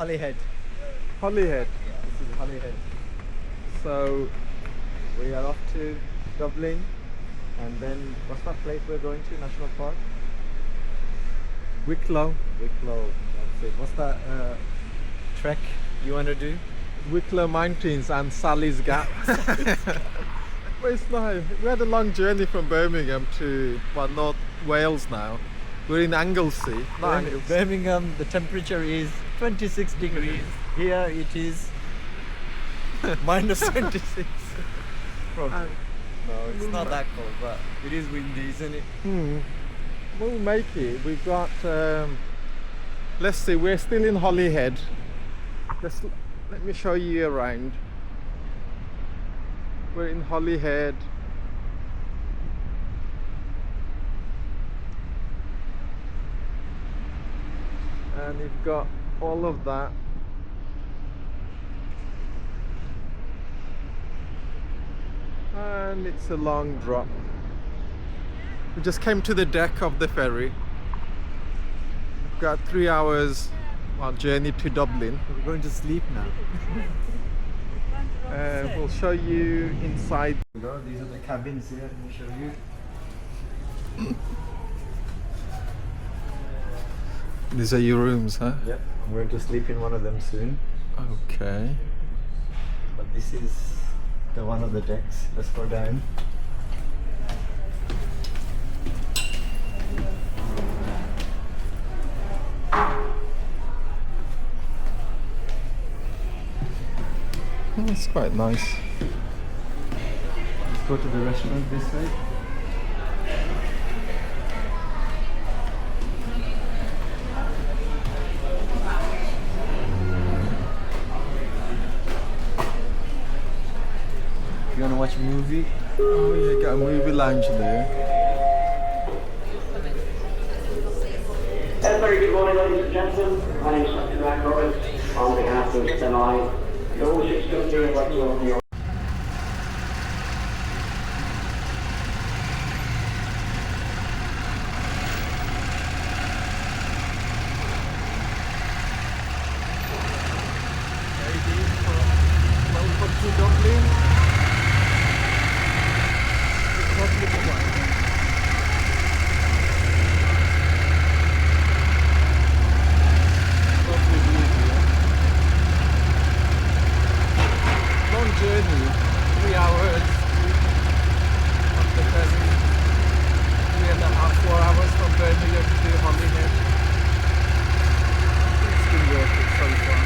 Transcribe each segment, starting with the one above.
Holyhead. Holyhead. This is Holyhead. So We are off to Dublin, and then what's that place we're going to? National Park? Wicklow, Wicklow. That's it. What's that trek you want to do? Wicklow Mountains and Sally's Gap. But it's nice. We had a long journey from Birmingham to North Wales now. We're in Anglesey. Not Anglesey. Birmingham, the temperature is 26 degrees. Here it is minus 26. Probably. No, it's not that cold, but it is windy, isn't it? We'll make it. We've got. Let's see. We're still in Holyhead. Let me show you around. We're in Holyhead. And you've got all of that. And it's a long drop. We just came to the deck of the ferry. We've got 3 hours journey to Dublin. We're going to sleep now. We'll show you inside. These are the cabins here. Let me show you. These are your rooms, huh? Yep. I'm going to sleep in one of them soon. Okay. But this is the one of the decks. Let's go down. It's quite nice. Let's go to the restaurant this way. You want to watch a movie? Oh, you got a movie lounge there. Very good morning, ladies and gentlemen. My name is Dr. Matt Roberts. On behalf of Semi, the all ships company, I'd like to welcome you. Welcome to Dublin. Republic of Ireland. Lovely view here. Long journey, 3 hours on the ferry. 3.5, 4 hours from Birmingham to Holyhead. It's been worth it so far.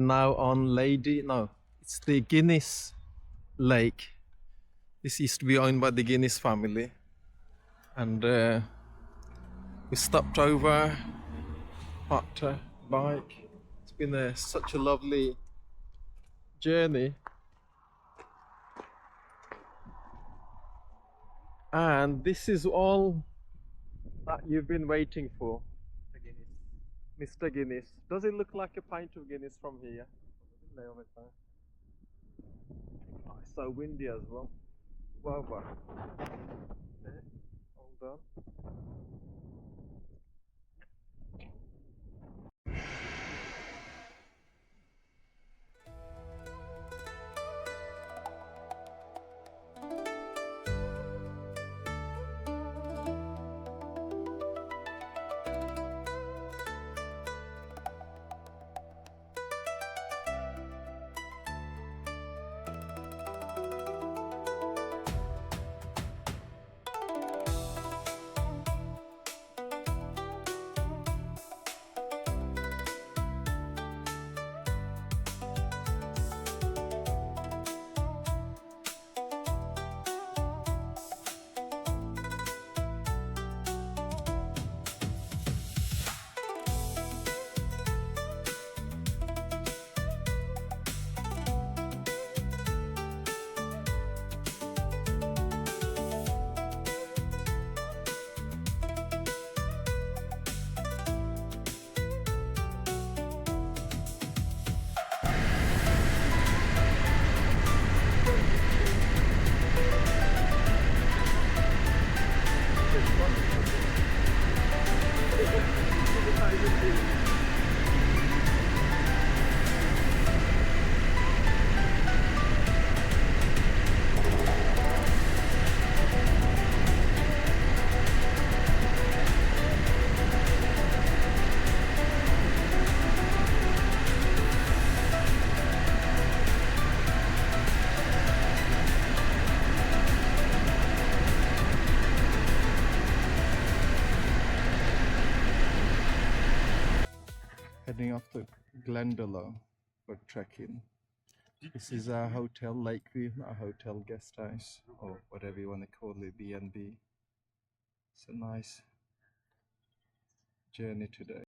Now on Lady, no, it's the Guinness Lake. This used to be owned by the Guinness family, and we stopped over, parked a bike. It's been such a lovely journey, and this is all that you've been waiting for, Mr. Guinness. Does it look like a pint of Guinness from here? Oh, it's so windy as well. Wow, wow. Okay, hold on. Heading off to Glendalough for trekking. This is our hotel, Lakeview, our hotel guest house, or whatever you want to call it, B&B. It's a nice journey today.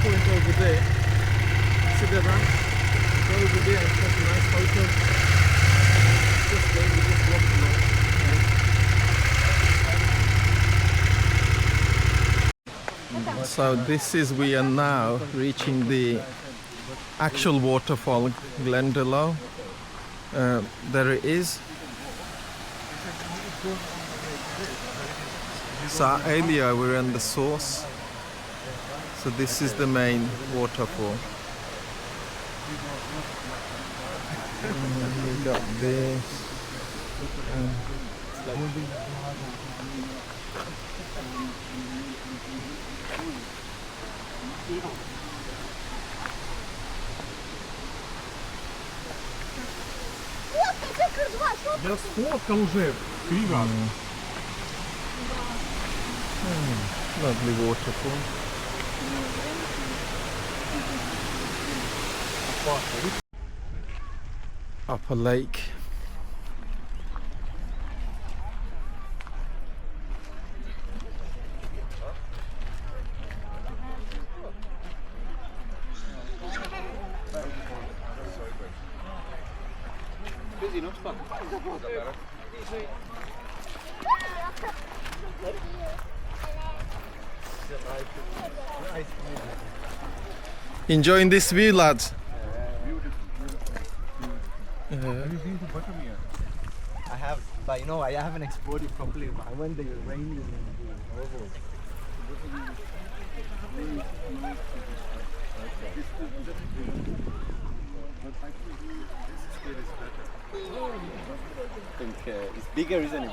point over there. See the ramp? Go over there and take a nice photo. Just there, we just walk along. So this is, we are now reaching the actual waterfall, Glendalough. There it is. So earlier we were in the source. So this is the main waterfall. We got this. Я сфоткал уже 3 раза. Lovely waterfall. Upper lake. Enjoying this view, lads? I have, but you know, I haven't explored it properly. But I went there raining and horrible. I think it's bigger, isn't it?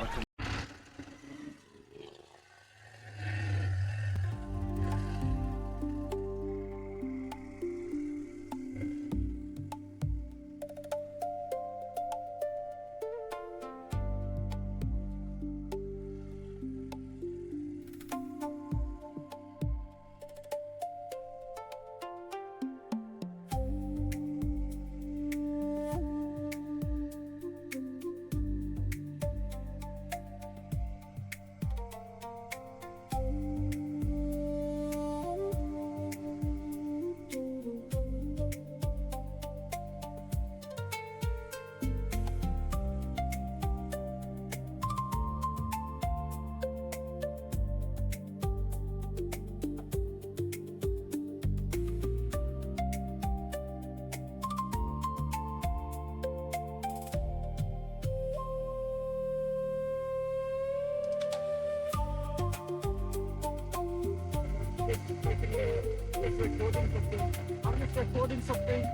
I'm just recording something.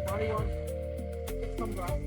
Carry on. Come back.